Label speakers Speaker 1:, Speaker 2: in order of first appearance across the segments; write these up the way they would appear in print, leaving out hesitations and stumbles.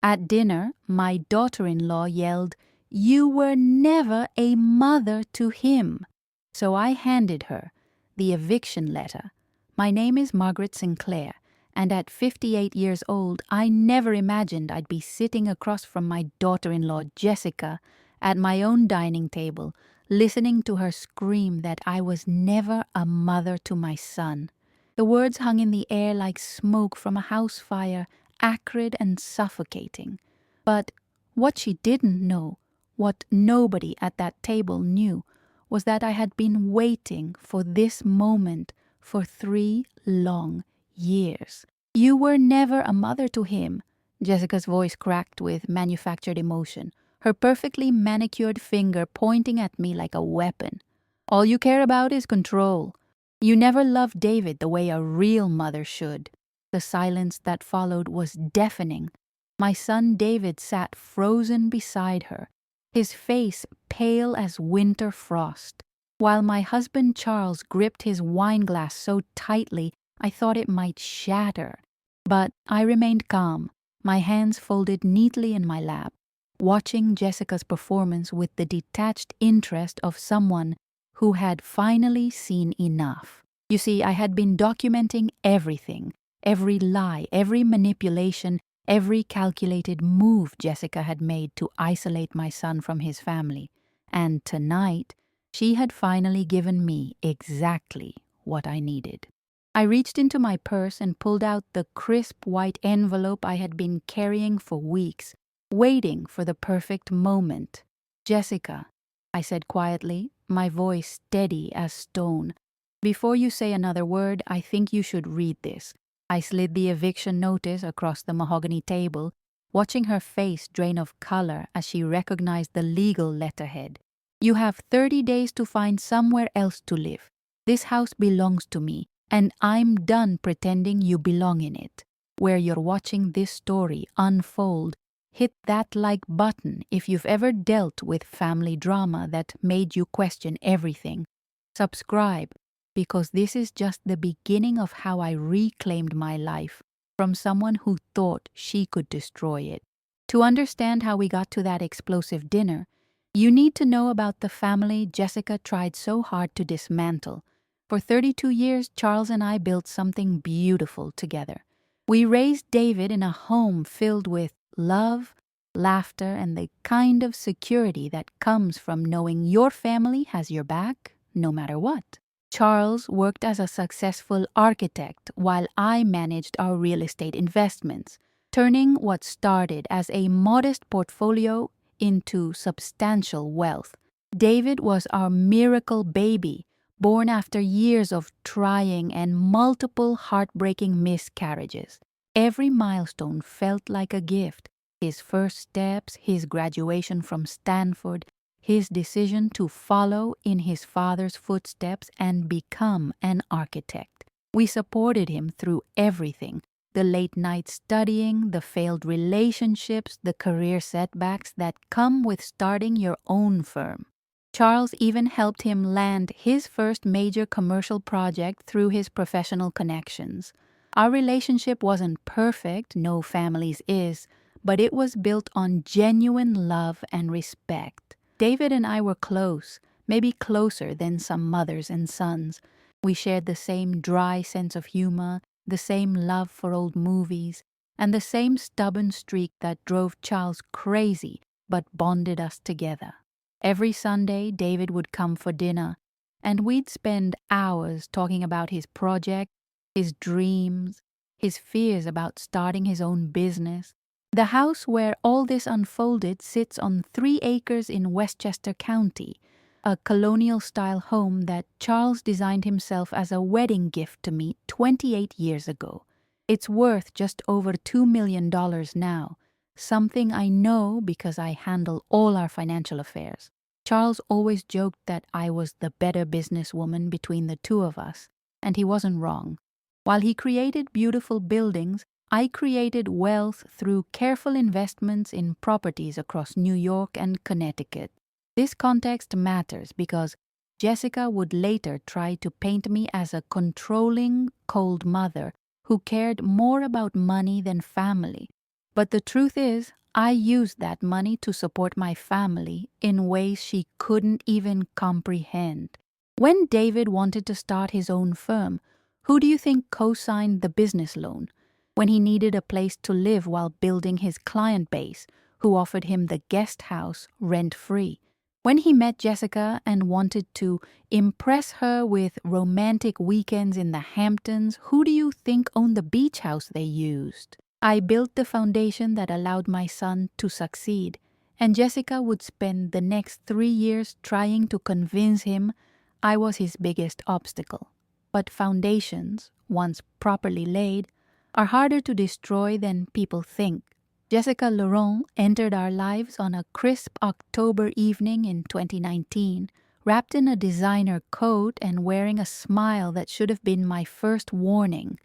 Speaker 1: At dinner, my daughter-in-law yelled, "You were never a mother to him." So I handed her the eviction letter. My name is Margaret Sinclair, and at 58 years old, I never imagined I'd be sitting across from my daughter-in-law, Jessica, at my own dining table, listening to her scream that I was never a mother to my son. The words hung in the air like smoke from a house fire, acrid and suffocating. But what she didn't know, what nobody at that table knew, was that I had been waiting for this moment for 3 long years. "You were never a mother to him," Jessica's voice cracked with manufactured emotion, her perfectly manicured finger pointing at me like a weapon. "All you care about is control. You never loved David the way a real mother should." The silence that followed was deafening. My son David sat frozen beside her, his face pale as winter frost, while my husband Charles gripped his wineglass so tightly I thought it might shatter. But I remained calm, my hands folded neatly in my lap, watching Jessica's performance with the detached interest of someone who had finally seen enough. You see, I had been documenting everything, every lie, every manipulation, every calculated move Jessica had made to isolate my son from his family. And tonight, she had finally given me exactly what I needed. I reached into my purse and pulled out the crisp white envelope I had been carrying for weeks, waiting for the perfect moment. "Jessica," I said quietly, my voice steady as stone, "before you say another word, I think you should read this." I slid the eviction notice across the mahogany table, watching her face drain of color as she recognized the legal letterhead. "You have 30 days to find somewhere else to live. This house belongs to me, and I'm done pretending you belong in it." Where you're watching this story unfold, hit that like button if you've ever dealt with family drama that made you question everything. Subscribe, because this is just the beginning of how I reclaimed my life from someone who thought she could destroy it. To understand how we got to that explosive dinner, you need to know about the family Jessica tried so hard to dismantle. For 32 years, Charles and I built something beautiful together. We raised David in a home filled with love, laughter, and the kind of security that comes from knowing your family has your back no matter what. Charles worked as a successful architect while I managed our real estate investments, turning what started as a modest portfolio into substantial wealth. David was our miracle baby, born after years of trying and multiple heartbreaking miscarriages. Every milestone felt like a gift. His first steps, his graduation from Stanford, his decision to follow in his father's footsteps and become an architect. We supported him through everything: the late night studying, the failed relationships, the career setbacks that come with starting your own firm. Charles even helped him land his first major commercial project through his professional connections. Our relationship wasn't perfect, no family's is, but it was built on genuine love and respect. David and I were close, maybe closer than some mothers and sons. We shared the same dry sense of humor, the same love for old movies, and the same stubborn streak that drove Charles crazy but bonded us together. Every Sunday, David would come for dinner, and we'd spend hours talking about his project, his dreams, his fears about starting his own business. The house where all this unfolded sits on 3 acres in Westchester County, a colonial-style home that Charles designed himself as a wedding gift to me 28 years ago. It's worth just over $2 million now, something I know because I handle all our financial affairs. Charles always joked that I was the better businesswoman between the two of us, and he wasn't wrong. While he created beautiful buildings, I created wealth through careful investments in properties across New York and Connecticut. This context matters because Jessica would later try to paint me as a controlling, cold mother who cared more about money than family. But the truth is, I used that money to support my family in ways she couldn't even comprehend. When David wanted to start his own firm, who do you think co-signed the business loan? When he needed a place to live while building his client base, who offered him the guest house rent-free? When he met Jessica and wanted to impress her with romantic weekends in the Hamptons, who do you think owned the beach house they used? I built the foundation that allowed my son to succeed, and Jessica would spend the next 3 years trying to convince him I was his biggest obstacle. But foundations, once properly laid, are harder to destroy than people think. Jessica Laurent entered our lives on a crisp October evening in 2019, wrapped in a designer coat and wearing a smile that should have been my first warning.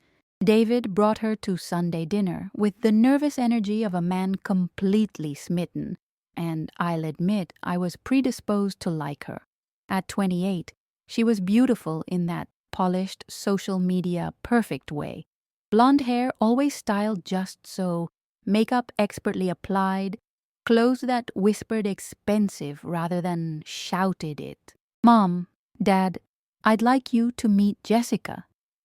Speaker 1: David brought her to Sunday dinner with the nervous energy of a man completely smitten, and I'll admit I was predisposed to like her. At 28, she was beautiful in that polished, social media perfect way. Blonde hair always styled just so, makeup expertly applied, clothes that whispered expensive rather than shouted it. "Mom, Dad, I'd like you to meet Jessica,"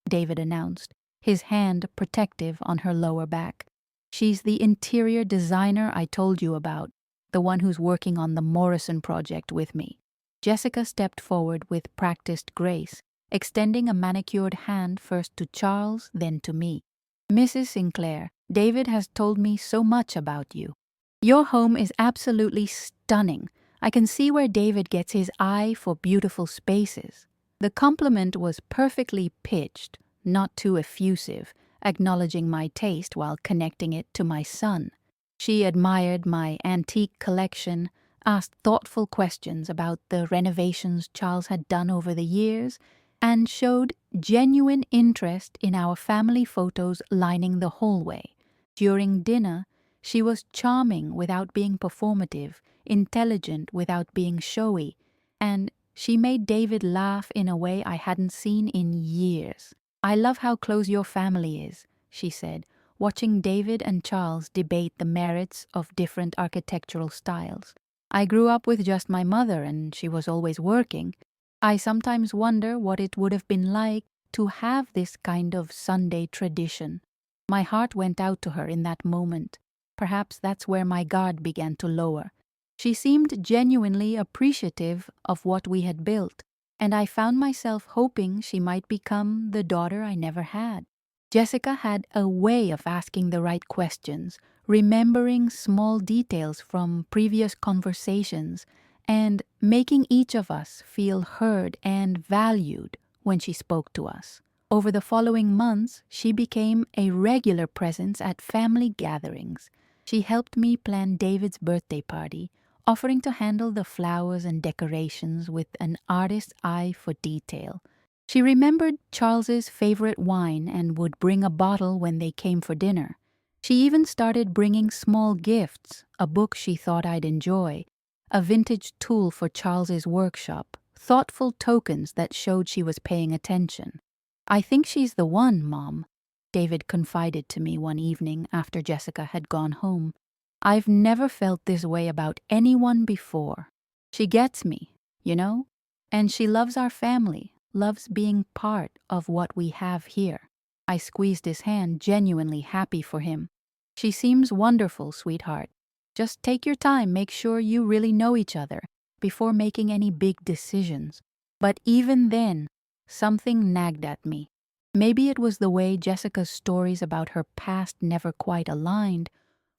Speaker 1: David announced, his hand protective on her lower back. "She's the interior designer I told you about, the one who's working on the Morrison project with me." Jessica stepped forward with practiced grace, extending a manicured hand first to Charles, then to me. "Mrs. Sinclair, David has told me so much about you. Your home is absolutely stunning. I can see where David gets his eye for beautiful spaces." The compliment was perfectly pitched, not too effusive, acknowledging my taste while connecting it to my son. She admired my antique collection, asked thoughtful questions about the renovations Charles had done over the years, and showed genuine interest in our family photos lining the hallway. During dinner, she was charming without being performative, intelligent without being showy, and she made David laugh in a way I hadn't seen in years. "I love how close your family is," she said, watching David and Charles debate the merits of different architectural styles. "I grew up with just my mother, and she was always working. I sometimes wonder what it would have been like to have this kind of Sunday tradition." My heart went out to her in that moment. Perhaps that's where my guard began to lower. She seemed genuinely appreciative of what we had built, and I found myself hoping she might become the daughter I never had. Jessica had a way of asking the right questions, remembering small details from previous conversations, and making each of us feel heard and valued when she spoke to us. Over the following months, she became a regular presence at family gatherings. She helped me plan David's birthday party, offering to handle the flowers and decorations with an artist's eye for detail. She remembered Charles's favorite wine and would bring a bottle when they came for dinner. She even started bringing small gifts, a book she thought I'd enjoy, a vintage tool for Charles's workshop, thoughtful tokens that showed she was paying attention. "I think she's the one, Mom," David confided to me one evening after Jessica had gone home. "I've never felt this way about anyone before. She gets me, you know? And she loves our family, loves being part of what we have here." I squeezed his hand, genuinely happy for him. "She seems wonderful, sweetheart. Just take your time, make sure you really know each other before making any big decisions." But even then, something nagged at me. Maybe it was the way Jessica's stories about her past never quite aligned,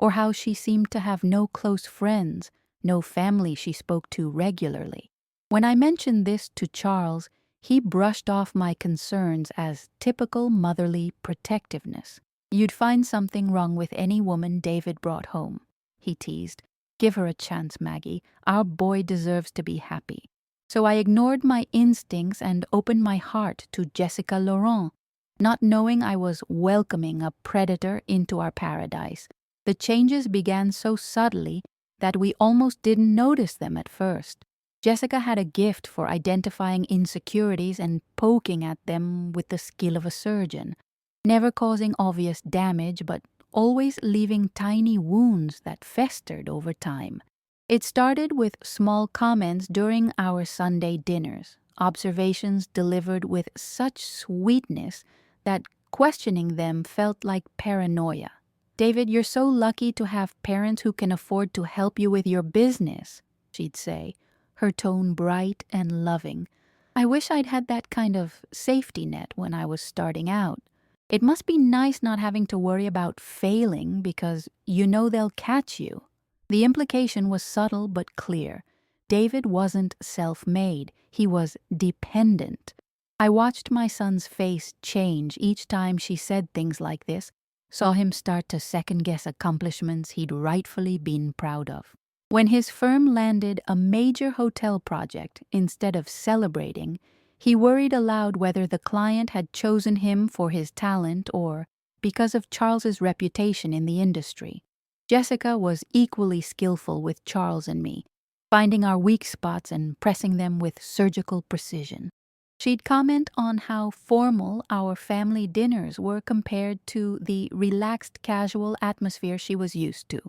Speaker 1: or how she seemed to have no close friends, no family she spoke to regularly. When I mentioned this to Charles, he brushed off my concerns as typical motherly protectiveness. "You'd find something wrong with any woman David brought home," he teased. "Give her a chance, Maggie. Our boy deserves to be happy." So I ignored my instincts and opened my heart to Jessica Laurent, not knowing I was welcoming a predator into our paradise. The changes began so subtly that we almost didn't notice them at first. Jessica had a gift for identifying insecurities and poking at them with the skill of a surgeon, never causing obvious damage but always leaving tiny wounds that festered over time. It started with small comments during our Sunday dinners, observations delivered with such sweetness that questioning them felt like paranoia. "David, you're so lucky to have parents who can afford to help you with your business," she'd say, her tone bright and loving. "I wish I'd had that kind of safety net when I was starting out. It must be nice not having to worry about failing because you know they'll catch you." The implication was subtle but clear. David wasn't self-made, he was dependent. I watched my son's face change each time she said things like this, saw him start to second-guess accomplishments he'd rightfully been proud of. When his firm landed a major hotel project instead of celebrating, he worried aloud whether the client had chosen him for his talent or because of Charles's reputation in the industry. Jessica was equally skillful with Charles and me, finding our weak spots and pressing them with surgical precision. She'd comment on how formal our family dinners were compared to the relaxed, casual atmosphere she was used to.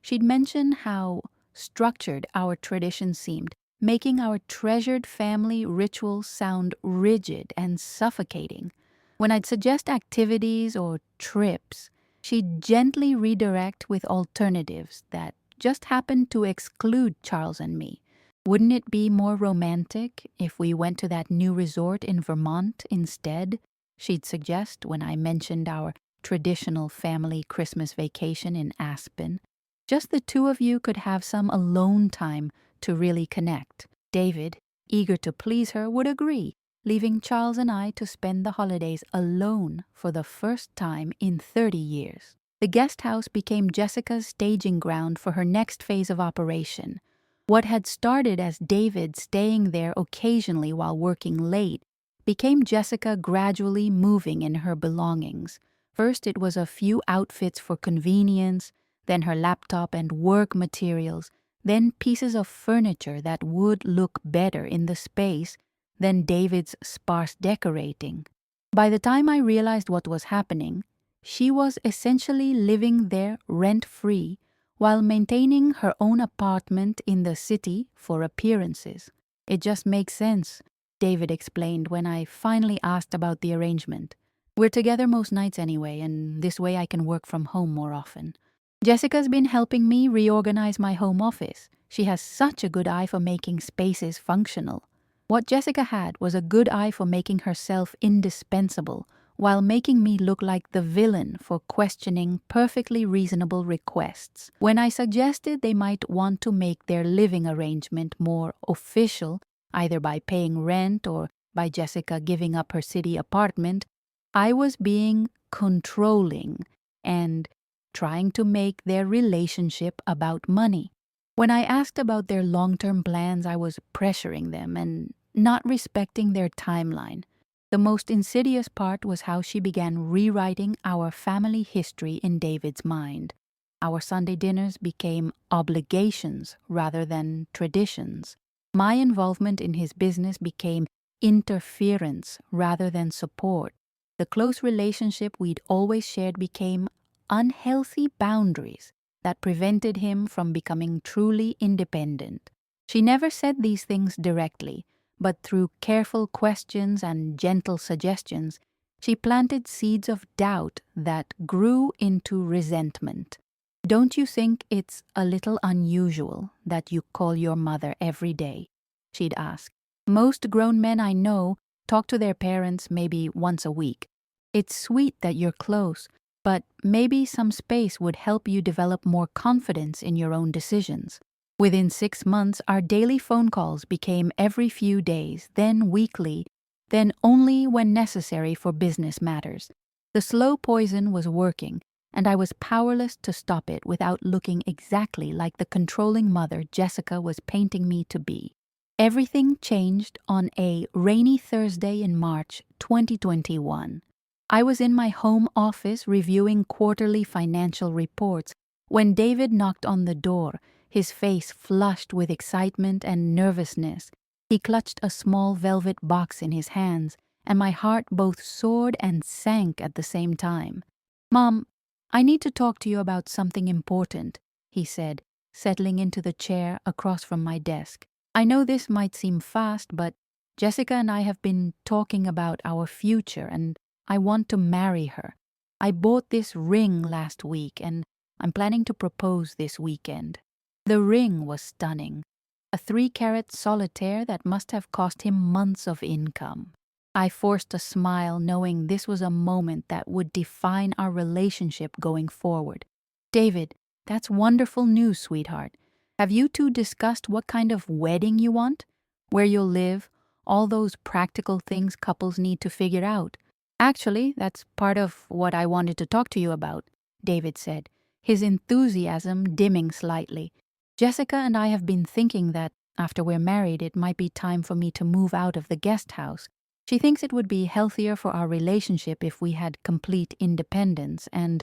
Speaker 1: She'd mention how structured our traditions seemed, making our treasured family rituals sound rigid and suffocating. When I'd suggest activities or trips, she'd gently redirect with alternatives that just happened to exclude Charles and me. "Wouldn't it be more romantic if we went to that new resort in Vermont instead?" she'd suggest when I mentioned our traditional family Christmas vacation in Aspen. "Just the two of you could have some alone time to really connect." David, eager to please her, would agree, leaving Charles and I to spend the holidays alone for the first time in 30 years. The guest house became Jessica's staging ground for her next phase of operation. What had started as David staying there occasionally while working late became Jessica gradually moving in her belongings. First, it was a few outfits for convenience, then her laptop and work materials, then pieces of furniture that would look better in the space than David's sparse decorating. By the time I realized what was happening, she was essentially living there rent-free while maintaining her own apartment in the city for appearances. "It just makes sense," David explained when I finally asked about the arrangement. "We're together most nights anyway, and this way I can work from home more often. Jessica's been helping me reorganize my home office. She has such a good eye for making spaces functional." What Jessica had was a good eye for making herself indispensable, while making me look like the villain for questioning perfectly reasonable requests. When I suggested they might want to make their living arrangement more official, either by paying rent or by Jessica giving up her city apartment, I was being controlling and trying to make their relationship about money. When I asked about their long-term plans, I was pressuring them and not respecting their timeline. The most insidious part was how she began rewriting our family history in David's mind. Our Sunday dinners became obligations rather than traditions. My involvement in his business became interference rather than support. The close relationship we'd always shared became unhealthy boundaries that prevented him from becoming truly independent. She never said these things directly, but through careful questions and gentle suggestions, she planted seeds of doubt that grew into resentment. "Don't you think it's a little unusual that you call your mother every day?" she'd ask. "Most grown men I know talk to their parents maybe once a week. It's sweet that you're close, but maybe some space would help you develop more confidence in your own decisions." Within 6 months, our daily phone calls became every few days, then weekly, then only when necessary for business matters. The slow poison was working, and I was powerless to stop it without looking exactly like the controlling mother Jessica was painting me to be. Everything changed on a rainy Thursday in March 2021. I was in my home office reviewing quarterly financial reports when David knocked on the door, his face flushed with excitement and nervousness. He clutched a small velvet box in his hands, and my heart both soared and sank at the same time. "Mom, I need to talk to you about something important, he said, settling into the chair across from my desk. I know this might seem fast, but Jessica and I have been talking about our future, and I want to marry her. I bought this ring last week, and I'm planning to propose this weekend. The ring was stunning. A 3-carat solitaire that must have cost him months of income. I forced a smile, knowing this was a moment that would define our relationship going forward. David, that's wonderful news, sweetheart. Have you two discussed what kind of wedding you want? Where you'll live? All those practical things couples need to figure out. Actually, that's part of what I wanted to talk to you about, David said, his enthusiasm dimming slightly. Jessica and I have been thinking that after we're married, it might be time for me to move out of the guest house. She thinks it would be healthier for our relationship if we had complete independence, and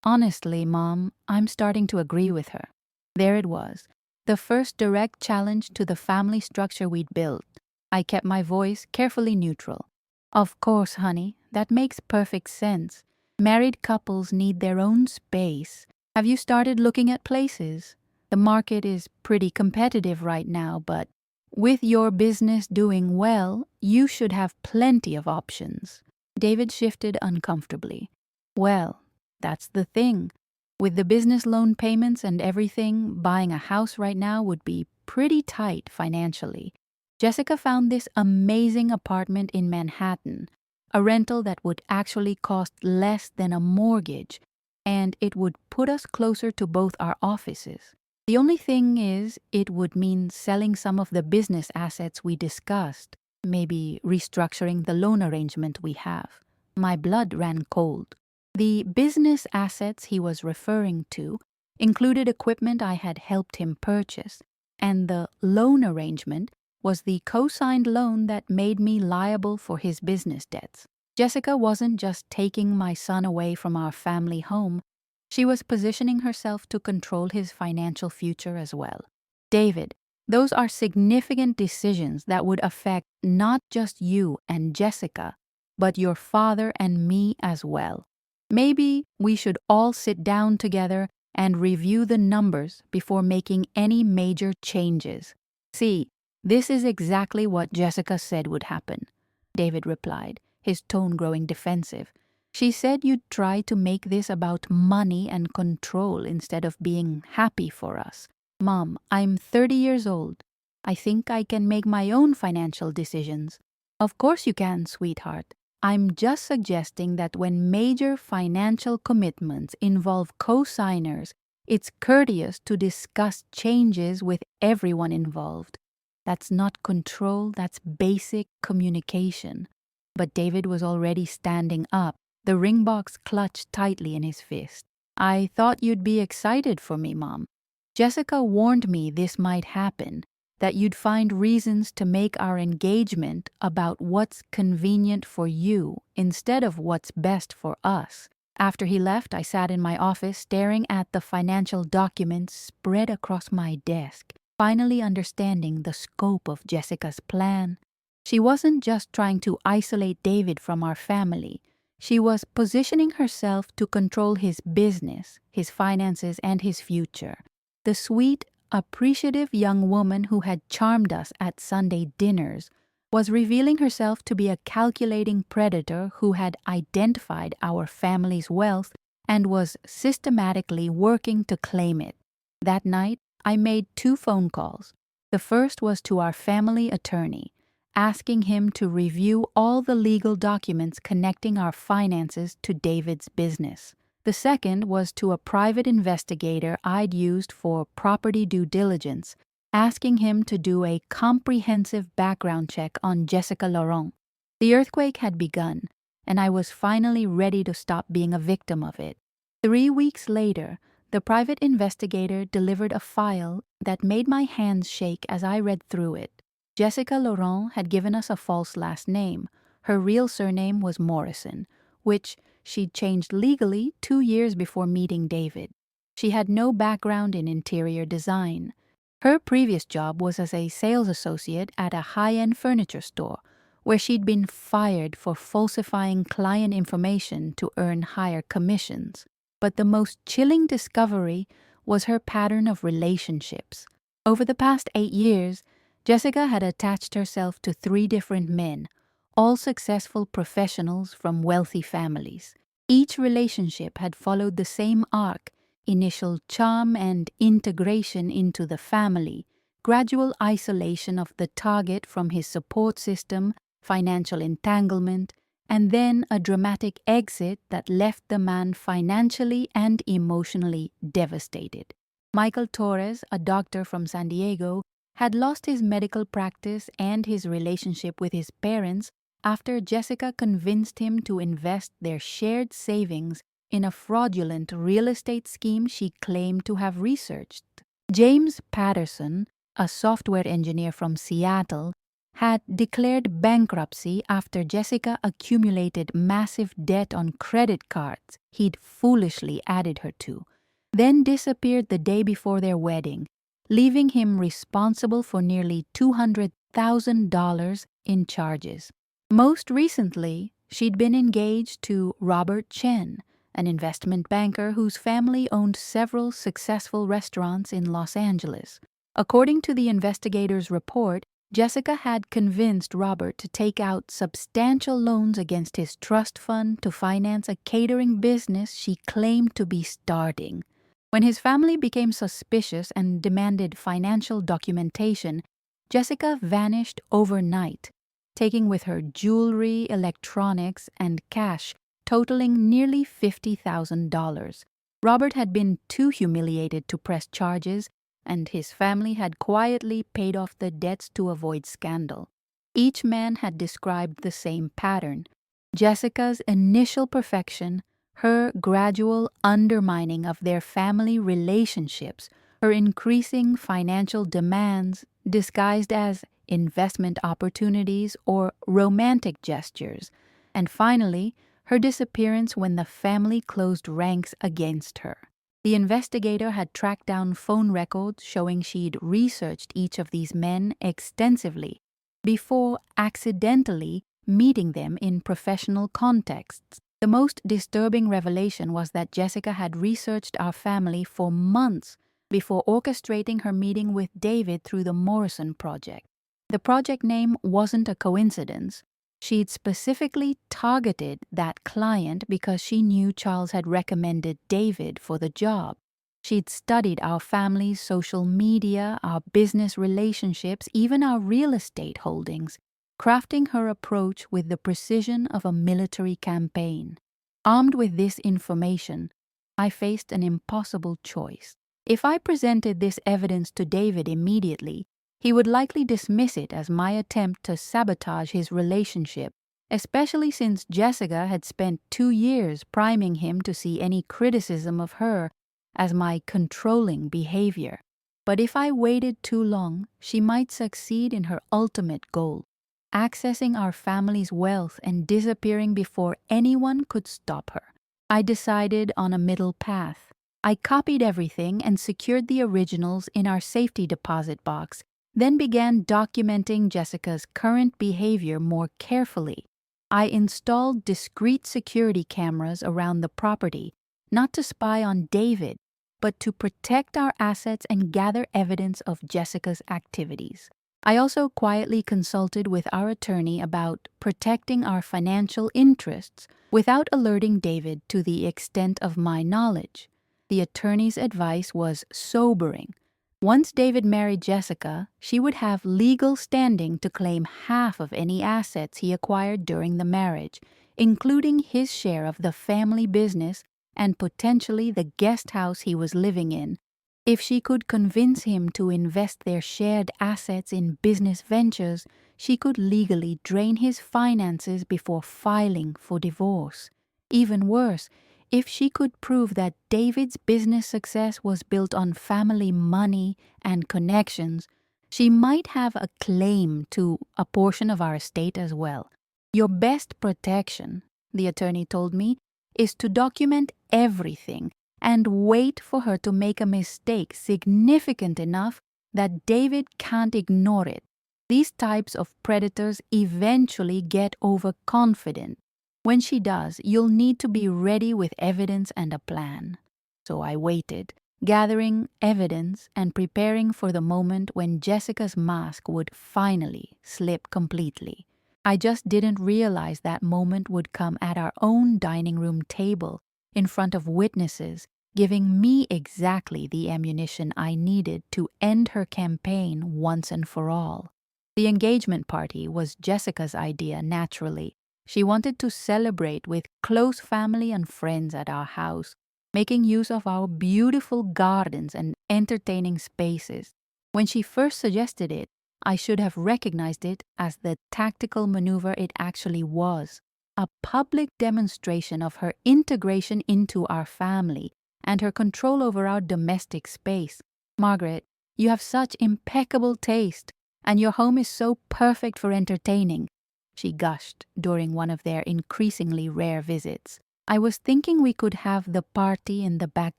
Speaker 1: honestly, Mom, I'm starting to agree with her. There it was, the first direct challenge to the family structure we'd built. I kept my voice carefully neutral. Of course, honey, that makes perfect sense. Married couples need their own space. Have you started looking at places? The market is pretty competitive right now, but with your business doing well, you should have plenty of options. David shifted uncomfortably. Well, that's the thing. With the business loan payments and everything, buying a house right now would be pretty tight financially. Jessica found this amazing apartment in Manhattan, a rental that would actually cost less than a mortgage, and it would put us closer to both our offices. The only thing is, it would mean selling some of the business assets we discussed, maybe restructuring the loan arrangement we have. My blood ran cold. The business assets he was referring to included equipment I had helped him purchase, and the loan arrangement was the co-signed loan that made me liable for his business debts. Jessica wasn't just taking my son away from our family home, she was positioning herself to control his financial future as well. David, those are significant decisions that would affect not just you and Jessica, but your father and me as well. Maybe we should all sit down together and review the numbers before making any major changes. See, this is exactly what Jessica said would happen, David replied, his tone growing defensive. She said you'd try to make this about money and control instead of being happy for us. Mom, I'm 30 years old. I think I can make my own financial decisions. Of course you can, sweetheart. I'm just suggesting that when major financial commitments involve co-signers, it's courteous to discuss changes with everyone involved. That's not control, that's basic communication. But David was already standing up, the ring box clutched tightly in his fist. I thought you'd be excited for me, Mom. Jessica warned me this might happen, that you'd find reasons to make our engagement about what's convenient for you instead of what's best for us. After he left, I sat in my office staring at the financial documents spread across my desk, finally understanding the scope of Jessica's plan. She wasn't just trying to isolate David from our family. She was positioning herself to control his business, his finances, and his future. The sweet, appreciative young woman who had charmed us at Sunday dinners was revealing herself to be a calculating predator who had identified our family's wealth and was systematically working to claim it. That night, I made 2 phone calls. The first was to our family attorney, asking him to review all the legal documents connecting our finances to David's business. The second was to a private investigator I'd used for property due diligence, asking him to do a comprehensive background check on Jessica Laurent. The earthquake had begun, and I was finally ready to stop being a victim of it. 3 weeks later, the private investigator delivered a file that made my hands shake as I read through it. Jessica Laurent had given us a false last name. Her real surname was Morrison, which she'd changed legally 2 years before meeting David. She had no background in interior design. Her previous job was as a sales associate at a high-end furniture store, where she'd been fired for falsifying client information to earn higher commissions. But the most chilling discovery was her pattern of relationships. Over the past 8 years, Jessica had attached herself to 3 different men, all successful professionals from wealthy families. Each relationship had followed the same arc: initial charm and integration into the family, gradual isolation of the target from his support system, financial entanglement, and then a dramatic exit that left the man financially and emotionally devastated. Michael Torres, a doctor from San Diego, had lost his medical practice and his relationship with his parents after Jessica convinced him to invest their shared savings in a fraudulent real estate scheme she claimed to have researched. James Patterson, a software engineer from Seattle, had declared bankruptcy after Jessica accumulated massive debt on credit cards he'd foolishly added her to, then disappeared the day before their wedding, leaving him responsible for nearly $200,000 in charges. Most recently, she'd been engaged to Robert Chen, an investment banker whose family owned several successful restaurants in Los Angeles. According to the investigators' report, Jessica had convinced Robert to take out substantial loans against his trust fund to finance a catering business she claimed to be starting. When his family became suspicious and demanded financial documentation, Jessica vanished overnight, taking with her jewelry, electronics, and cash totaling nearly $50,000. Robert had been too humiliated to press charges, and his family had quietly paid off the debts to avoid scandal. Each man had described the same pattern: Jessica's initial perfection, her gradual undermining of their family relationships, her increasing financial demands disguised as investment opportunities or romantic gestures, and finally, her disappearance when the family closed ranks against her. The investigator had tracked down phone records showing she'd researched each of these men extensively before accidentally meeting them in professional contexts. The most disturbing revelation was that Jessica had researched our family for months before orchestrating her meeting with David through the Morrison Project. The project name wasn't a coincidence. She'd specifically targeted that client because she knew Charles had recommended David for the job. She'd studied our family's social media, our business relationships, even our real estate holdings, crafting her approach with the precision of a military campaign. Armed with this information, I faced an impossible choice. If I presented this evidence to David immediately, he would likely dismiss it as my attempt to sabotage his relationship, especially since Jessica had spent 2 years priming him to see any criticism of her as my controlling behavior. But if I waited too long, she might succeed in her ultimate goal: accessing our family's wealth and disappearing before anyone could stop her. I decided on a middle path. I copied everything and secured the originals in our safety deposit box, then began documenting Jessica's current behavior more carefully. I installed discreet security cameras around the property, not to spy on David, but to protect our assets and gather evidence of Jessica's activities. I also quietly consulted with our attorney about protecting our financial interests without alerting David to the extent of my knowledge. The attorney's advice was sobering. Once David married Jessica, she would have legal standing to claim half of any assets he acquired during the marriage, including his share of the family business and potentially the guest house he was living in. If she could convince him to invest their shared assets in business ventures, she could legally drain his finances before filing for divorce. Even worse, if she could prove that David's business success was built on family money and connections, she might have a claim to a portion of our estate as well. Your best protection, the attorney told me, is to document everything and wait for her to make a mistake significant enough that David can't ignore it. These types of predators eventually get overconfident. When she does, you'll need to be ready with evidence and a plan. So I waited, gathering evidence and preparing for the moment when Jessica's mask would finally slip completely. I just didn't realize that moment would come at our own dining room table, in front of witnesses, giving me exactly the ammunition I needed to end her campaign once and for all. The engagement party was Jessica's idea, naturally. She wanted to celebrate with close family and friends at our house, making use of our beautiful gardens and entertaining spaces. When she first suggested it, I should have recognized it as the tactical maneuver it actually was, a public demonstration of her integration into our family and her control over our domestic space. Margaret, you have such impeccable taste, and your home is so perfect for entertaining, she gushed during one of their increasingly rare visits. I was thinking we could have the party in the back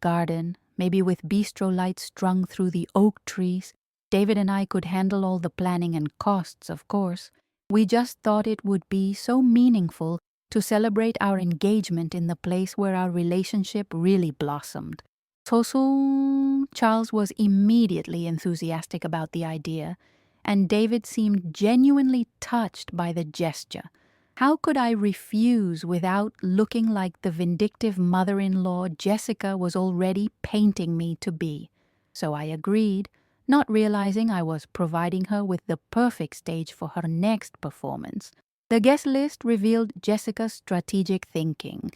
Speaker 1: garden, maybe with bistro lights strung through the oak trees. David and I could handle all the planning and costs, of course. We just thought it would be so meaningful to celebrate our engagement in the place where our relationship really blossomed. Charles was immediately enthusiastic about the idea, and David seemed genuinely touched by the gesture. How could I refuse without looking like the vindictive mother-in-law Jessica was already painting me to be? So I agreed, not realizing I was providing her with the perfect stage for her next performance. The guest list revealed Jessica's strategic thinking.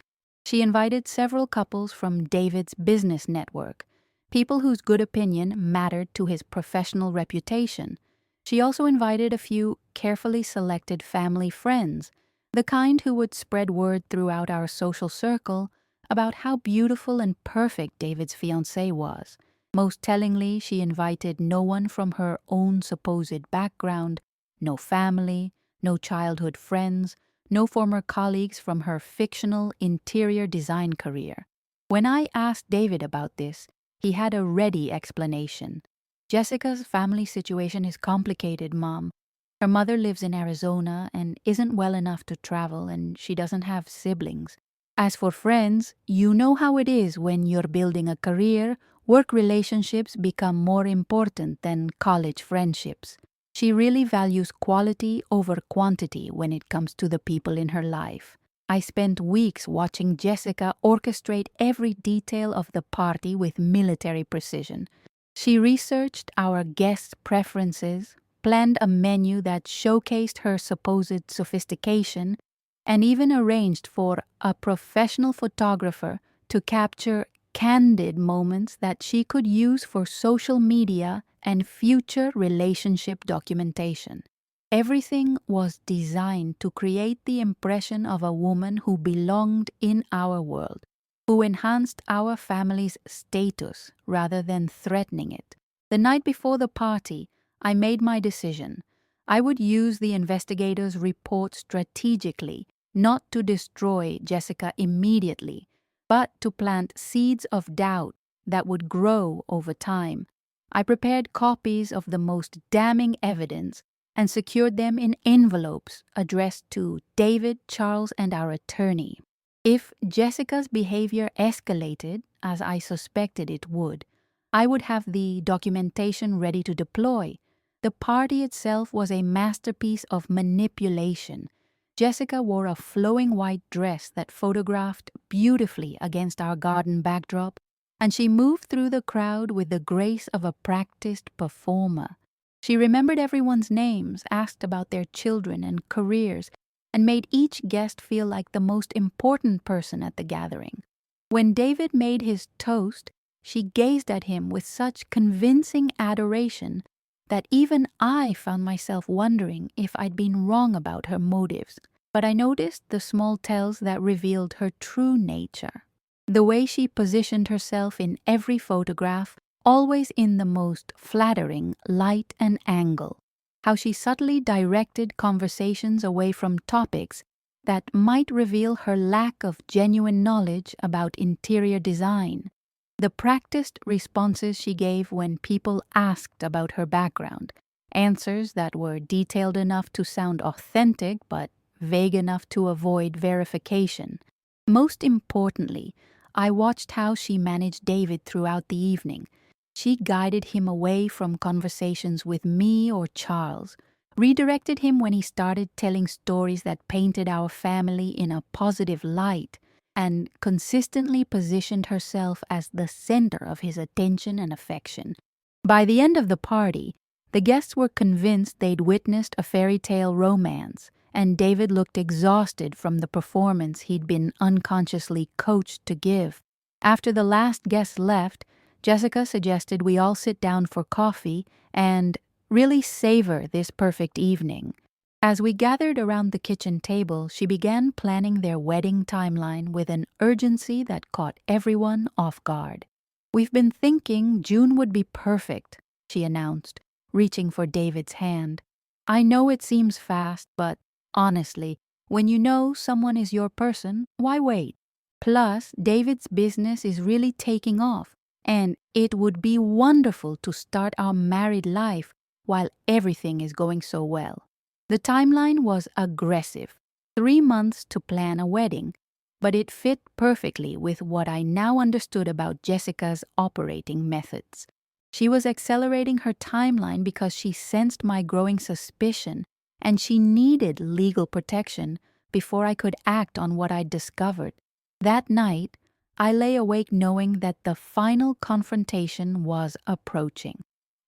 Speaker 1: She invited several couples from David's business network, people whose good opinion mattered to his professional reputation. She also invited a few carefully selected family friends, the kind who would spread word throughout our social circle about how beautiful and perfect David's fiancée was. Most tellingly, she invited no one from her own supposed background, no family, no childhood friends, no former colleagues from her fictional interior design career. When I asked David about this, he had a ready explanation. Jessica's family situation is complicated, Mom. Her mother lives in Arizona and isn't well enough to travel, and she doesn't have siblings. As for friends, you know how it is when you're building a career. Work relationships become more important than college friendships. She really values quality over quantity when it comes to the people in her life. I spent weeks watching Jessica orchestrate every detail of the party with military precision. She researched our guests' preferences, planned a menu that showcased her supposed sophistication, and even arranged for a professional photographer to capture candid moments that she could use for social media and future relationship documentation. Everything was designed to create the impression of a woman who belonged in our world, who enhanced our family's status rather than threatening it. The night before the party, I made my decision. I would use the investigators' report strategically, not to destroy Jessica immediately, but to plant seeds of doubt that would grow over time. I prepared copies of the most damning evidence and secured them in envelopes addressed to David, Charles, and our attorney. If Jessica's behavior escalated, as I suspected it would, I would have the documentation ready to deploy. The party itself was a masterpiece of manipulation. Jessica wore a flowing white dress that photographed beautifully against our garden backdrop, and she moved through the crowd with the grace of a practiced performer. She remembered everyone's names, asked about their children and careers, and made each guest feel like the most important person at the gathering. When David made his toast, she gazed at him with such convincing adoration that even I found myself wondering if I'd been wrong about her motives. But I noticed the small tells that revealed her true nature. The way she positioned herself in every photograph, always in the most flattering light and angle. How she subtly directed conversations away from topics that might reveal her lack of genuine knowledge about interior design. The practiced responses she gave when people asked about her background, answers that were detailed enough to sound authentic but vague enough to avoid verification. Most importantly, I watched how she managed David throughout the evening. She guided him away from conversations with me or Charles, redirected him when he started telling stories that painted our family in a positive light, and consistently positioned herself as the center of his attention and affection. By the end of the party, the guests were convinced they'd witnessed a fairy tale romance, and David looked exhausted from the performance he'd been unconsciously coached to give. After the last guest left, Jessica suggested we all sit down for coffee and really savor this perfect evening. As we gathered around the kitchen table, she began planning their wedding timeline with an urgency that caught everyone off guard. "We've been thinking June would be perfect," she announced, reaching for David's hand. "I know it seems fast, but honestly, when you know someone is your person, why wait? Plus, David's business is really taking off, and it would be wonderful to start our married life while everything is going so well." The timeline was aggressive, 3 months to plan a wedding, but it fit perfectly with what I now understood about Jessica's operating methods. She was accelerating her timeline because she sensed my growing suspicion, and she needed legal protection before I could act on what I'd discovered. That night, I lay awake knowing that the final confrontation was approaching.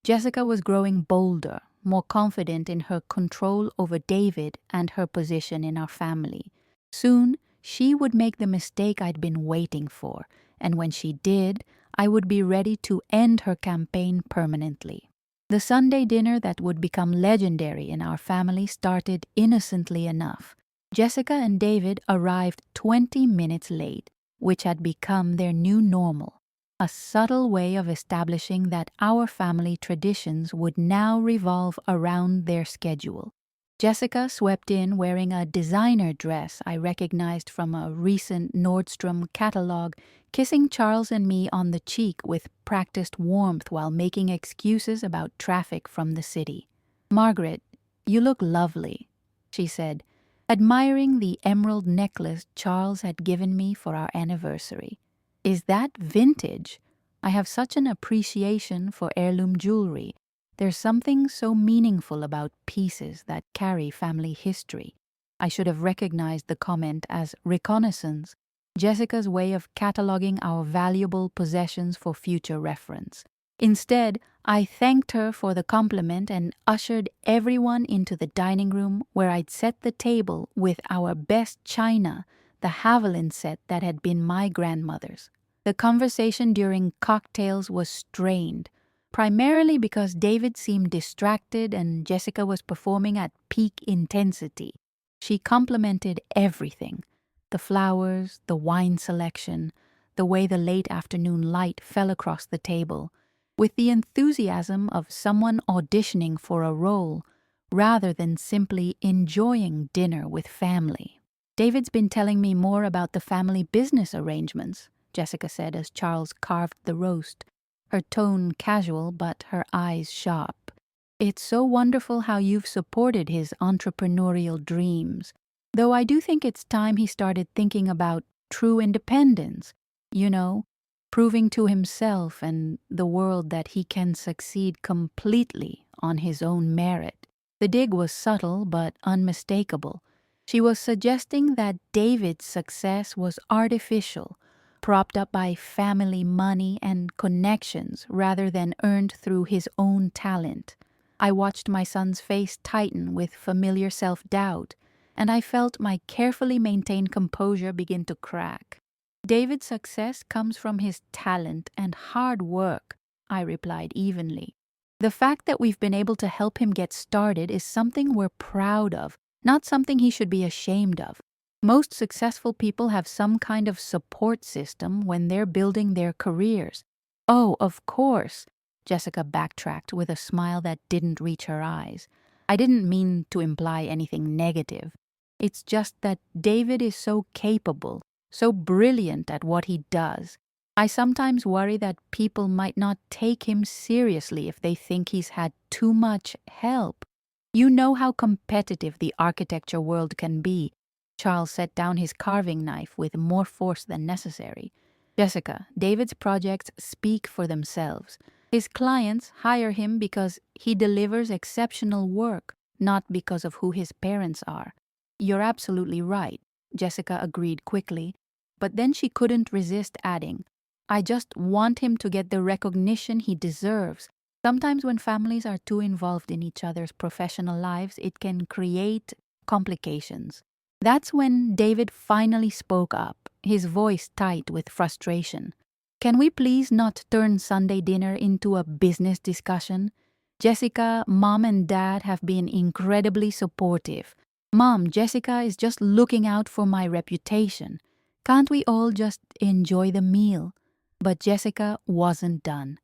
Speaker 1: Jessica was growing bolder, more confident in her control over David and her position in our family. Soon, she would make the mistake I'd been waiting for, and when she did, I would be ready to end her campaign permanently. The Sunday dinner that would become legendary in our family started innocently enough. Jessica and David arrived 20 minutes late, which had become their new normal, a subtle way of establishing that our family traditions would now revolve around their schedule. Jessica swept in wearing a designer dress I recognized from a recent Nordstrom catalog, kissing Charles and me on the cheek with practiced warmth while making excuses about traffic from the city. "Margaret, you look lovely," she said, admiring the emerald necklace Charles had given me for our anniversary. "Is that vintage? I have such an appreciation for heirloom jewelry. There's something so meaningful about pieces that carry family history." I should have recognized the comment as reconnaissance, Jessica's way of cataloging our valuable possessions for future reference. Instead, I thanked her for the compliment and ushered everyone into the dining room where I'd set the table with our best china, the Haviland set that had been my grandmother's. The conversation during cocktails was strained, primarily because David seemed distracted and Jessica was performing at peak intensity. She complimented everything: the flowers, the wine selection, the way the late afternoon light fell across the table, with the enthusiasm of someone auditioning for a role, rather than simply enjoying dinner with family. "David's been telling me more about the family business arrangements," Jessica said as Charles carved the roast, her tone casual but her eyes sharp. "It's so wonderful how you've supported his entrepreneurial dreams, though I do think it's time he started thinking about true independence, proving to himself and the world that he can succeed completely on his own merit." The dig was subtle but unmistakable. She was suggesting that David's success was artificial, propped up by family money and connections rather than earned through his own talent. I watched my son's face tighten with familiar self-doubt, and I felt my carefully maintained composure begin to crack. "David's success comes from his talent and hard work," I replied evenly. "The fact that we've been able to help him get started is something we're proud of, not something he should be ashamed of. Most successful people have some kind of support system when they're building their careers." "Oh, of course," Jessica backtracked with a smile that didn't reach her eyes. "I didn't mean to imply anything negative. It's just that David is so capable, so brilliant at what he does. I sometimes worry that people might not take him seriously if they think he's had too much help." You know how competitive the architecture world can be. Charles set down his carving knife with more force than necessary. Jessica, David's projects speak for themselves. His clients hire him because he delivers exceptional work, not because of who his parents are. You're absolutely right, Jessica agreed quickly, but then she couldn't resist adding, I just want him to get the recognition he deserves. Sometimes when families are too involved in each other's professional lives, it can create complications. That's when David finally spoke up, his voice tight with frustration. Can we please not turn Sunday dinner into a business discussion? Jessica, Mom and Dad have been incredibly supportive. Mom, Jessica is just looking out for my reputation. Can't we all just enjoy the meal? But Jessica wasn't done.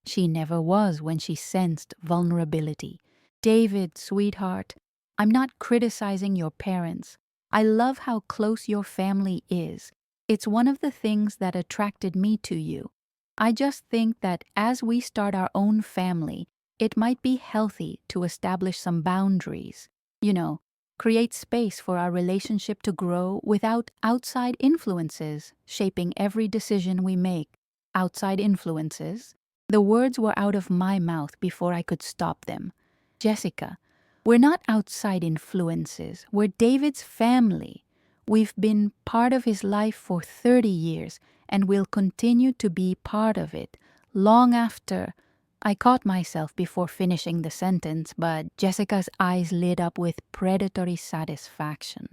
Speaker 1: She never was when she sensed vulnerability. David, sweetheart, I'm not criticizing your parents. I love how close your family is. It's one of the things that attracted me to you. I just think that as we start our own family, it might be healthy to establish some boundaries. You know, create space for our relationship to grow without outside influences shaping every decision we make. Outside influences? The words were out of my mouth before I could stop them. Jessica, we're not outside influences. We're David's family. We've been part of his life for 30 years and will continue to be part of it long after. I caught myself before finishing the sentence, but Jessica's eyes lit up with predatory satisfaction.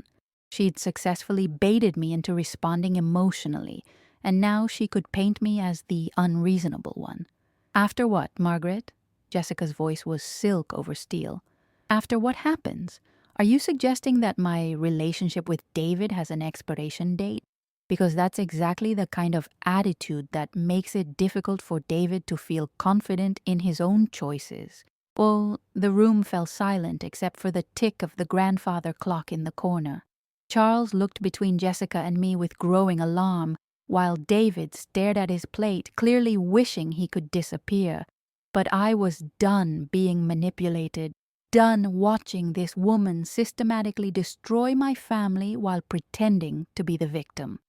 Speaker 1: She'd successfully baited me into responding emotionally, and now she could paint me as the unreasonable one. After what, Margaret? Jessica's voice was silk over steel. After what happens? Are you suggesting that my relationship with David has an expiration date? Because that's exactly the kind of attitude that makes it difficult for David to feel confident in his own choices. Well, the room fell silent except for the tick of the grandfather clock in the corner. Charles looked between Jessica and me with growing alarm, while David stared at his plate, clearly wishing he could disappear. But I was done being manipulated, done watching this woman systematically destroy my family while pretending to be the victim.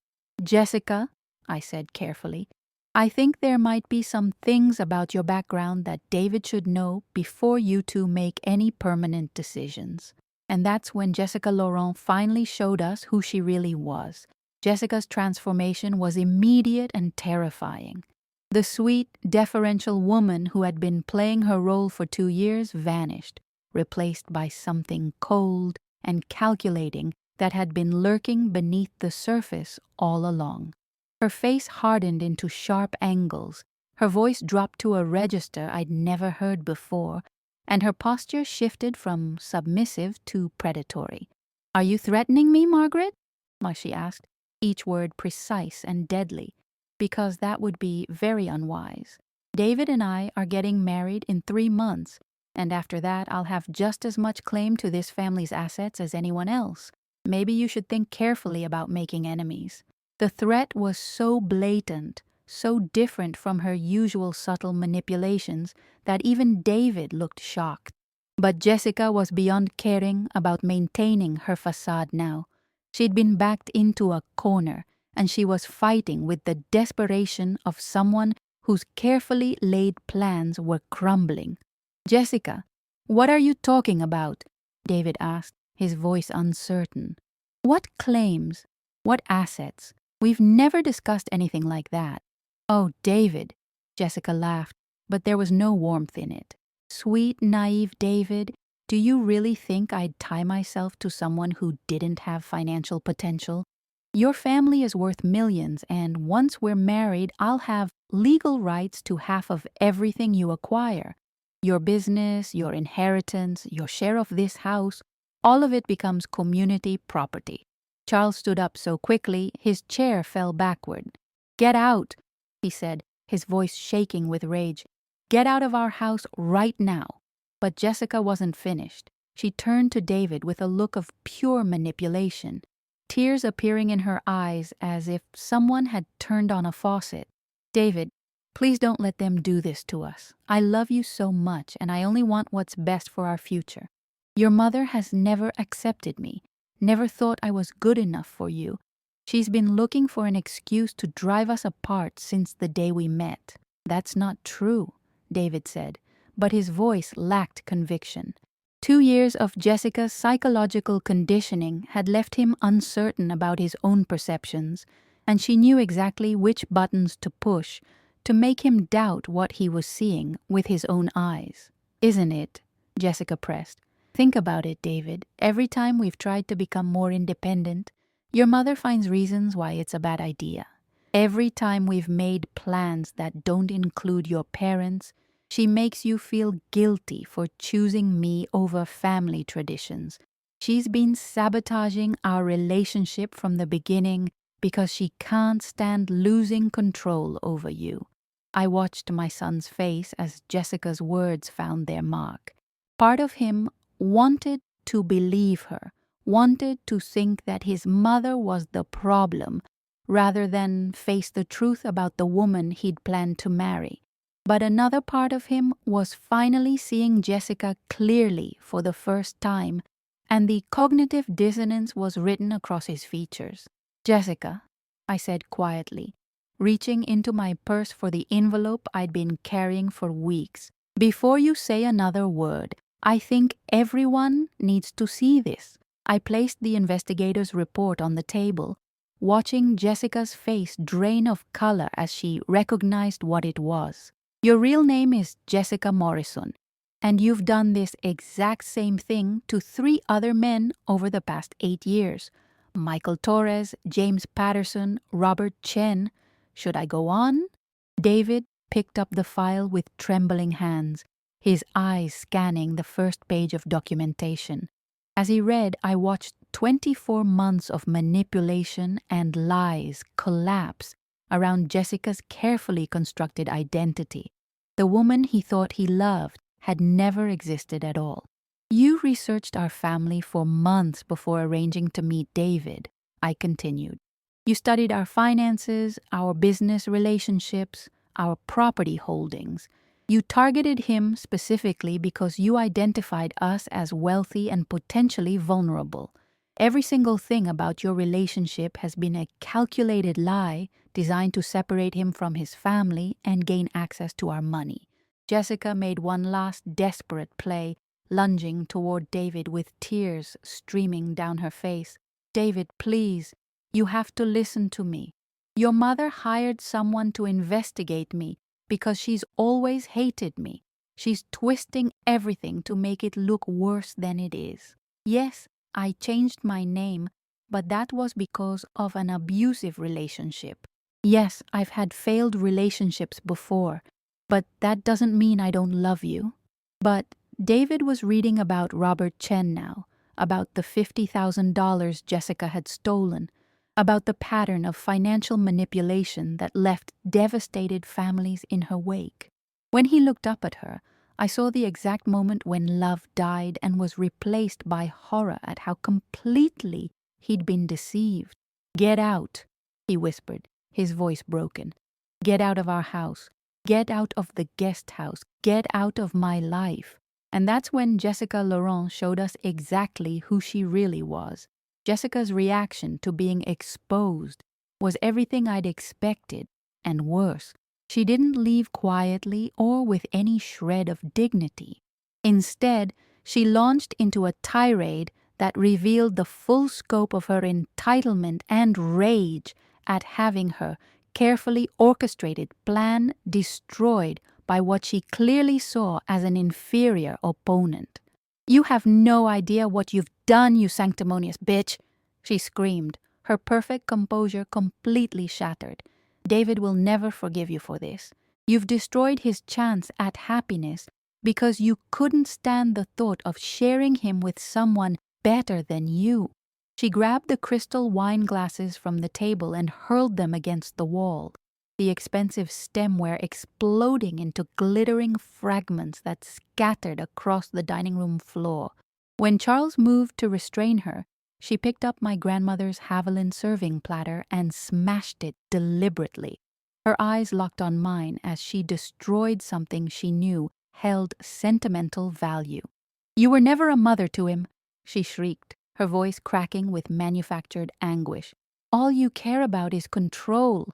Speaker 1: Jessica, I said carefully, I think there might be some things about your background that David should know before you two make any permanent decisions. And that's when Jessica Laurent finally showed us who she really was. Jessica's transformation was immediate and terrifying. The sweet, deferential woman who had been playing her role for 2 years vanished, replaced by something cold and calculating that had been lurking beneath the surface all along. Her face hardened into sharp angles, her voice dropped to a register I'd never heard before, and her posture shifted from submissive to predatory. Are you threatening me, Margaret? She asked, each word precise and deadly, because that would be very unwise. David and I are getting married in 3 months, and after that I'll have just as much claim to this family's assets as anyone else. Maybe you should think carefully about making enemies. The threat was so blatant, so different from her usual subtle manipulations that even David looked shocked. But Jessica was beyond caring about maintaining her facade now. She'd been backed into a corner, and she was fighting with the desperation of someone whose carefully laid plans were crumbling. Jessica, what are you talking about? David asked, his voice uncertain. What claims? What assets? We've never discussed anything like that. Oh, David, Jessica laughed, but there was no warmth in it. Sweet, naive David, do you really think I'd tie myself to someone who didn't have financial potential? Your family is worth millions, and once we're married, I'll have legal rights to half of everything you acquire. Your business, your inheritance, your share of this house, all of it becomes community property. Charles stood up so quickly, his chair fell backward. Get out, he said, his voice shaking with rage. Get out of our house right now. But Jessica wasn't finished. She turned to David with a look of pure manipulation, tears appearing in her eyes as if someone had turned on a faucet. David, please don't let them do this to us. I love you so much, and I only want what's best for our future. Your mother has never accepted me, never thought I was good enough for you. She's been looking for an excuse to drive us apart since the day we met." "That's not true," David said, but his voice lacked conviction. 2 years of Jessica's psychological conditioning had left him uncertain about his own perceptions, and she knew exactly which buttons to push to make him doubt what he was seeing with his own eyes. "Isn't it?" Jessica pressed. "Think about it, David. Every time we've tried to become more independent, your mother finds reasons why it's a bad idea. Every time we've made plans that don't include your parents, she makes you feel guilty for choosing me over family traditions. She's been sabotaging our relationship from the beginning because she can't stand losing control over you." I watched my son's face as Jessica's words found their mark. Part of him wanted to believe her, wanted to think that his mother was the problem rather than face the truth about the woman he'd planned to marry. But another part of him was finally seeing Jessica clearly for the first time, and the cognitive dissonance was written across his features. "Jessica," I said quietly, reaching into my purse for the envelope I'd been carrying for weeks. "Before you say another word, I think everyone needs to see this." I placed the investigator's report on the table, watching Jessica's face drain of color as she recognized what it was. "Your real name is Jessica Morrison, and you've done this exact same thing to 3 other men over the past 8 years. Michael Torres, James Patterson, Robert Chen. Should I go on?" David picked up the file with trembling hands, his eyes scanning the first page of documentation. As he read, I watched 24 months of manipulation and lies collapse around Jessica's carefully constructed identity. The woman he thought he loved had never existed at all. "You researched our family for months before arranging to meet David," I continued. "You studied our finances, our business relationships, our property holdings. You targeted him specifically because you identified us as wealthy and potentially vulnerable. Every single thing about your relationship has been a calculated lie designed to separate him from his family and gain access to our money." Jessica made one last desperate play, lunging toward David with tears streaming down her face. "David, please, you have to listen to me. Your mother hired someone to investigate me because she's always hated me. She's twisting everything to make it look worse than it is. Yes, I changed my name, but that was because of an abusive relationship. Yes, I've had failed relationships before, but that doesn't mean I don't love you." But David was reading about Robert Chen now, about the $50,000 Jessica had stolen, about the pattern of financial manipulation that left devastated families in her wake. When he looked up at her, I saw the exact moment when love died and was replaced by horror at how completely he'd been deceived. "Get out," he whispered, his voice broken. "Get out of our house. Get out of the guest house. Get out of my life." And that's when Jessica Laurent showed us exactly who she really was. Jessica's reaction to being exposed was everything I'd expected, and worse. She didn't leave quietly or with any shred of dignity. Instead, she launched into a tirade that revealed the full scope of her entitlement and rage at having her carefully orchestrated plan destroyed by what she clearly saw as an inferior opponent. "You have no idea what you've done, you sanctimonious bitch," she screamed, her perfect composure completely shattered. "David will never forgive you for this. You've destroyed his chance at happiness because you couldn't stand the thought of sharing him with someone better than you." She grabbed the crystal wine glasses from the table and hurled them against the wall, the expensive stemware exploding into glittering fragments that scattered across the dining room floor. When Charles moved to restrain her, she picked up my grandmother's Haviland serving platter and smashed it deliberately. Her eyes locked on mine as she destroyed something she knew held sentimental value. You were never a mother to him, she shrieked, her voice cracking with manufactured anguish. All you care about is control.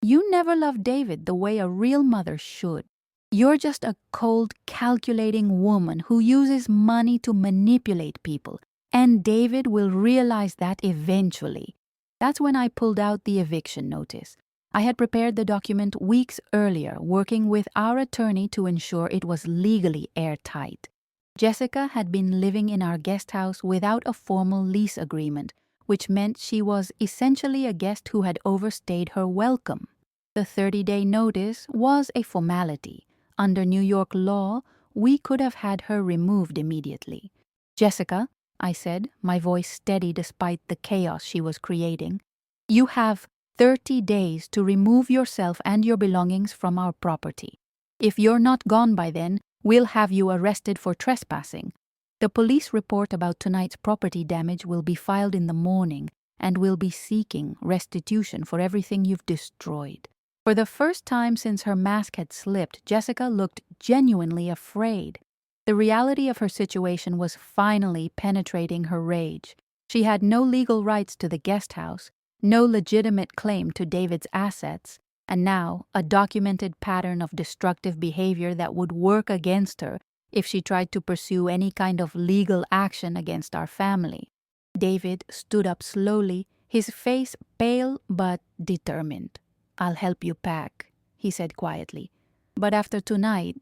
Speaker 1: You never loved David the way a real mother should. You're just a cold, calculating woman who uses money to manipulate people, and David will realize that eventually. That's when I pulled out the eviction notice. I had prepared the document weeks earlier, working with our attorney to ensure it was legally airtight. Jessica had been living in our guest house without a formal lease agreement, which meant she was essentially a guest who had overstayed her welcome. The 30-day notice was a formality. Under New York law, we could have had her removed immediately. Jessica, I said, my voice steady despite the chaos she was creating, you have 30 days to remove yourself and your belongings from our property. If you're not gone by then, we'll have you arrested for trespassing. The police report about tonight's property damage will be filed in the morning, and we'll be seeking restitution for everything you've destroyed. For the first time since her mask had slipped, Jessica looked genuinely afraid. The reality of her situation was finally penetrating her rage. She had no legal rights to the guest house, no legitimate claim to David's assets, and now a documented pattern of destructive behavior that would work against her if she tried to pursue any kind of legal action against our family. David stood up slowly, his face pale but determined. "I'll help you pack," he said quietly. "But after tonight,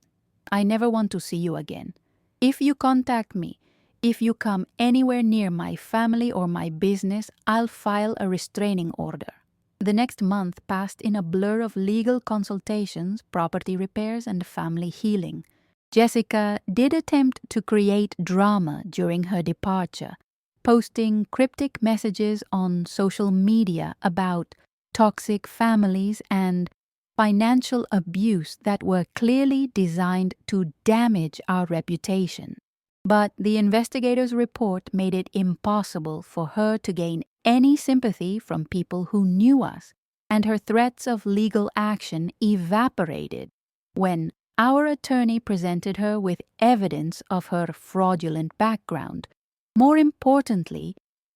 Speaker 1: I never want to see you again. If you contact me, if you come anywhere near my family or my business, I'll file a restraining order." The next month passed in a blur of legal consultations, property repairs, and family healing. Jessica did attempt to create drama during her departure, posting cryptic messages on social media about toxic families and financial abuse that were clearly designed to damage our reputation. But the investigators' report made it impossible for her to gain any sympathy from people who knew us, and her threats of legal action evaporated when our attorney presented her with evidence of her fraudulent background. More importantly,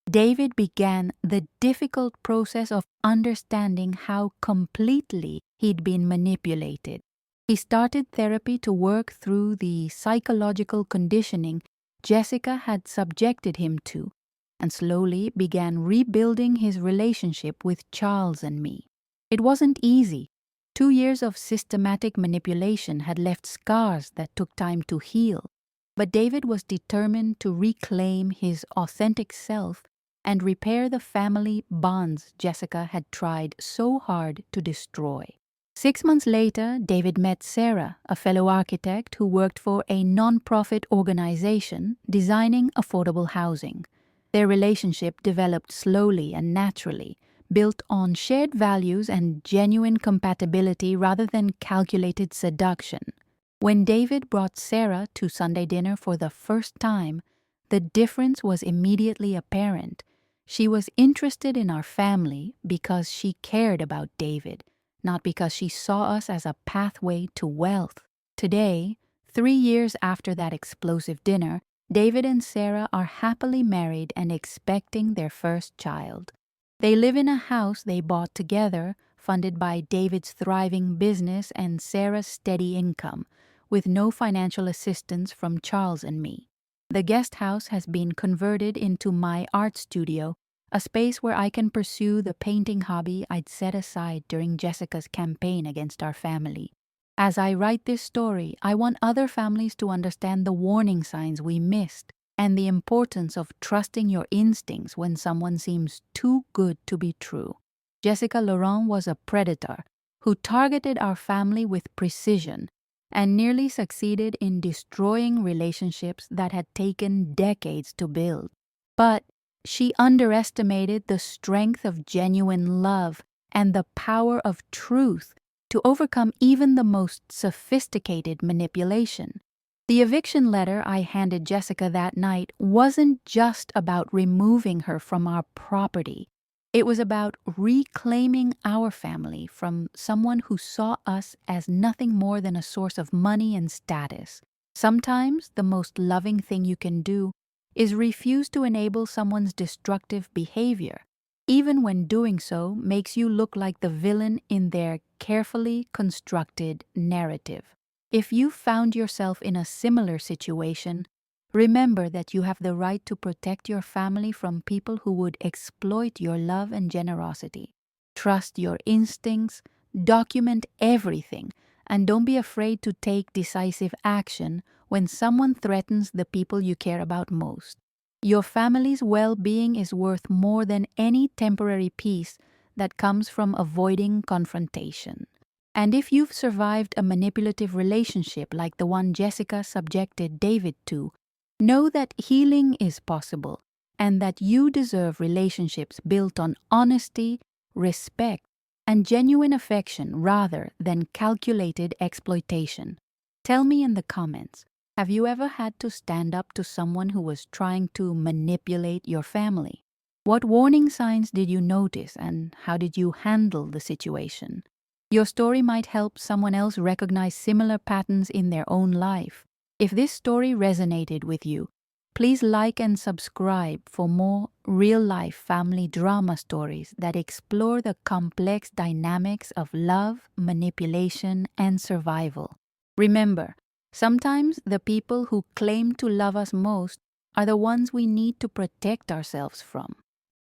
Speaker 1: David began the difficult process of understanding how completely he'd been manipulated. He started therapy to work through the psychological conditioning Jessica had subjected him to, and slowly began rebuilding his relationship with Charles and me. It wasn't easy. 2 years of systematic manipulation had left scars that took time to heal, but David was determined to reclaim his authentic self and repair the family bonds Jessica had tried so hard to destroy. 6 months later, David met Sarah, a fellow architect who worked for a non-profit organization designing affordable housing. Their relationship developed slowly and naturally, built on shared values and genuine compatibility rather than calculated seduction. When David brought Sarah to Sunday dinner for the first time, the difference was immediately apparent. She was interested in our family because she cared about David, not because she saw us as a pathway to wealth. Today, 3 years after that explosive dinner, David and Sarah are happily married and expecting their first child. They live in a house they bought together, funded by David's thriving business and Sarah's steady income, with no financial assistance from Charles and me. The guest house has been converted into my art studio, a space where I can pursue the painting hobby I'd set aside during Jessica's campaign against our family. As I write this story, I want other families to understand the warning signs we missed and the importance of trusting your instincts when someone seems too good to be true. Jessica Laurent was a predator who targeted our family with precision and nearly succeeded in destroying relationships that had taken decades to build. But she underestimated the strength of genuine love and the power of truth to overcome even the most sophisticated manipulation. The eviction letter I handed Jessica that night wasn't just about removing her from our property. It was about reclaiming our family from someone who saw us as nothing more than a source of money and status. Sometimes the most loving thing you can do is refuse to enable someone's destructive behavior, even when doing so makes you look like the villain in their carefully constructed narrative. If you found yourself in a similar situation, remember that you have the right to protect your family from people who would exploit your love and generosity. Trust your instincts, document everything, and don't be afraid to take decisive action when someone threatens the people you care about most. Your family's well-being is worth more than any temporary peace that comes from avoiding confrontation. And if you've survived a manipulative relationship like the one Jessica subjected David to, know that healing is possible and that you deserve relationships built on honesty, respect, and genuine affection rather than calculated exploitation. Tell me in the comments, have you ever had to stand up to someone who was trying to manipulate your family? What warning signs did you notice and how did you handle the situation? Your story might help someone else recognize similar patterns in their own life. If this story resonated with you, please like and subscribe for more real-life family drama stories that explore the complex dynamics of love, manipulation, and survival. Remember, sometimes the people who claim to love us most are the ones we need to protect ourselves from.